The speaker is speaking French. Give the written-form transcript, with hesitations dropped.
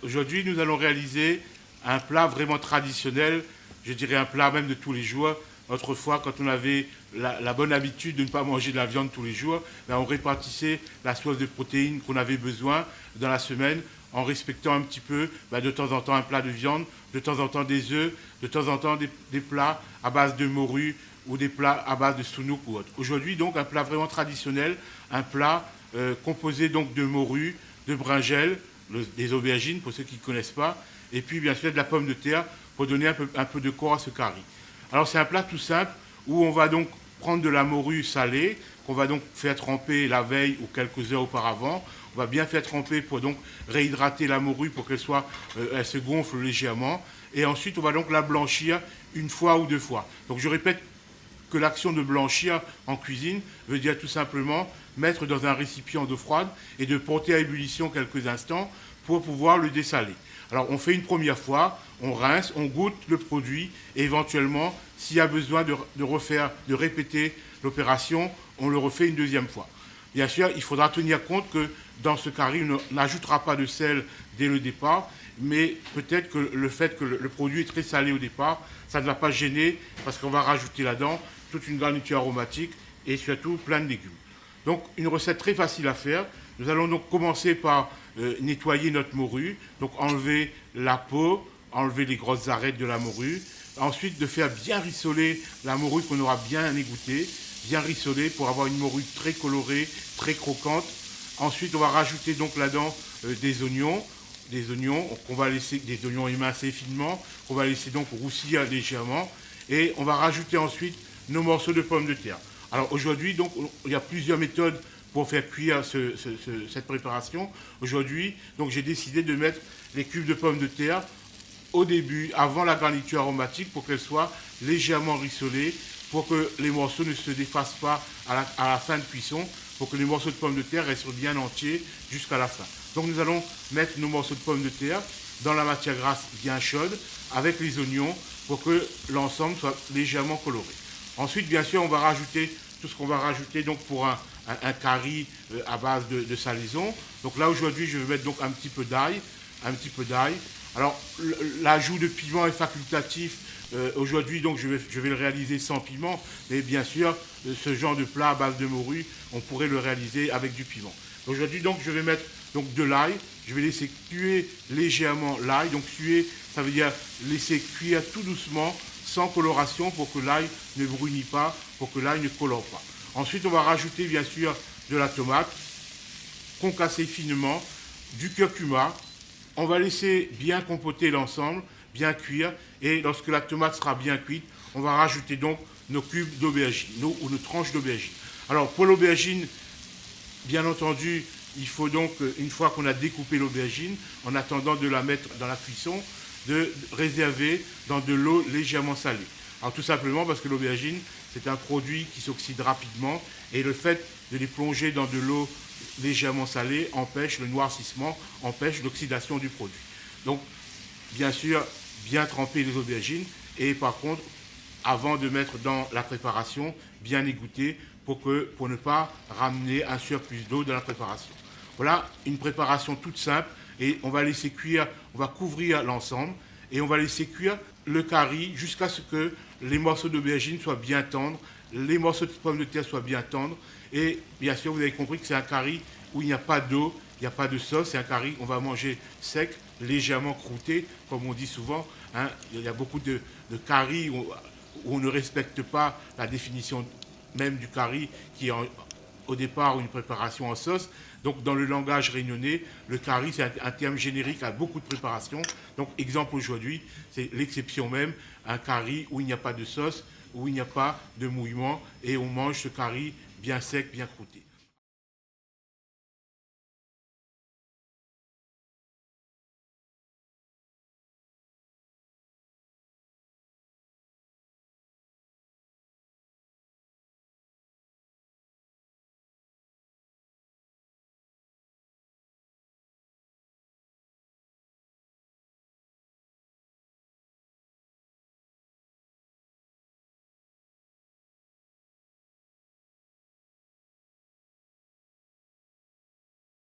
Aujourd'hui, nous allons réaliser un plat vraiment traditionnel, je dirais un plat même de tous les jours. Autrefois, quand on avait la bonne habitude de ne pas manger de la viande tous les jours, ben on répartissait la source de protéines qu'on avait besoin dans la semaine en respectant un petit peu de temps en temps un plat de viande, de temps en temps des œufs, de temps en temps des plats à base de morue ou des plats à base de sounouk ou autre. Aujourd'hui, donc, un plat vraiment traditionnel, un plat composé donc de morue, de brinjelle, des aubergines pour ceux qui ne connaissent pas, et puis bien sûr de la pomme de terre pour donner un peu de corps à ce curry. Alors c'est un plat tout simple où on va donc prendre de la morue salée, qu'on va donc faire tremper la veille ou quelques heures auparavant. On va bien faire tremper pour donc réhydrater la morue pour qu'elle elle se gonfle légèrement. Et ensuite on va donc la blanchir une fois ou deux fois. Donc je répète que l'action de blanchir en cuisine veut dire tout simplement mettre dans un récipient d'eau froide et de porter à ébullition quelques instants pour pouvoir le dessaler. Alors on fait une première fois, on rince, on goûte le produit et éventuellement, s'il y a besoin de répéter l'opération, on le refait une deuxième fois. Bien sûr, il faudra tenir compte que dans ce curry, on n'ajoutera pas de sel dès le départ, mais peut-être que le fait que le produit est très salé au départ, ça ne va pas gêner parce qu'on va rajouter là-dedans toute une garniture aromatique et surtout plein de légumes. Donc une recette très facile à faire. Nous allons donc commencer par nettoyer notre morue, donc enlever la peau, enlever les grosses arêtes de la morue. Ensuite de faire bien rissoler la morue qu'on aura bien égouttée, bien rissoler pour avoir une morue très colorée, très croquante. Ensuite on va rajouter donc là-dedans des oignons qu'on va laisser, des oignons émincés finement, qu'on va laisser donc roussir légèrement. Et on va rajouter ensuite nos morceaux de pommes de terre. Alors aujourd'hui, donc, il y a plusieurs méthodes pour faire cuire cette préparation. Aujourd'hui, donc, j'ai décidé de mettre les cubes de pommes de terre au début, avant la garniture aromatique, pour qu'elle soit légèrement rissolée, pour que les morceaux ne se défassent pas à la fin de cuisson, pour que les morceaux de pommes de terre restent bien entiers jusqu'à la fin. Donc nous allons mettre nos morceaux de pommes de terre dans la matière grasse bien chaude, avec les oignons, pour que l'ensemble soit légèrement coloré. Ensuite, bien sûr, on va rajouter tout ce qu'on va rajouter donc pour un curry à base de salaison. Donc là, aujourd'hui, je vais mettre donc un petit peu d'ail. Alors, l'ajout de piment est facultatif. Aujourd'hui, donc, je vais le réaliser sans piment. Mais bien sûr, ce genre de plat à base de morue, on pourrait le réaliser avec du piment. Aujourd'hui, donc, je vais mettre donc, de l'ail. Je vais laisser cuire légèrement l'ail. Donc, cuire, ça veut dire laisser cuire tout doucement, sans coloration, pour que l'ail ne brunit pas, pour que l'ail ne colore pas. Ensuite, on va rajouter bien sûr de la tomate, concassée finement, du curcuma. On va laisser bien compoter l'ensemble, bien cuire. Et lorsque la tomate sera bien cuite, on va rajouter donc nos cubes d'aubergine, ou nos tranches d'aubergine. Alors, pour l'aubergine, bien entendu, il faut donc, une fois qu'on a découpé l'aubergine, en attendant de la mettre dans la cuisson, de réserver dans de l'eau légèrement salée. Alors tout simplement parce que l'aubergine, c'est un produit qui s'oxyde rapidement et le fait de les plonger dans de l'eau légèrement salée empêche le noircissement, empêche l'oxydation du produit. Donc, bien sûr, bien tremper les aubergines et par contre, avant de mettre dans la préparation, bien égoutter pour ne pas ramener un surplus d'eau dans la préparation. Voilà une préparation toute simple et on va laisser cuire, on va couvrir l'ensemble et on va laisser cuire le curry jusqu'à ce que les morceaux d'aubergine soient bien tendres, les morceaux de pommes de terre soient bien tendres et bien sûr vous avez compris que c'est un curry où il n'y a pas d'eau, il n'y a pas de sauce, c'est un curry qu'on va manger sec, légèrement croûté comme on dit souvent. Hein. Il y a beaucoup de curry où on ne respecte pas la définition même du curry qui est au départ une préparation en sauce. Donc dans le langage réunionnais, le curry c'est un terme générique à beaucoup de préparations. Donc exemple aujourd'hui, c'est l'exception même, un curry où il n'y a pas de sauce, où il n'y a pas de mouillement et on mange ce curry bien sec, bien croûté.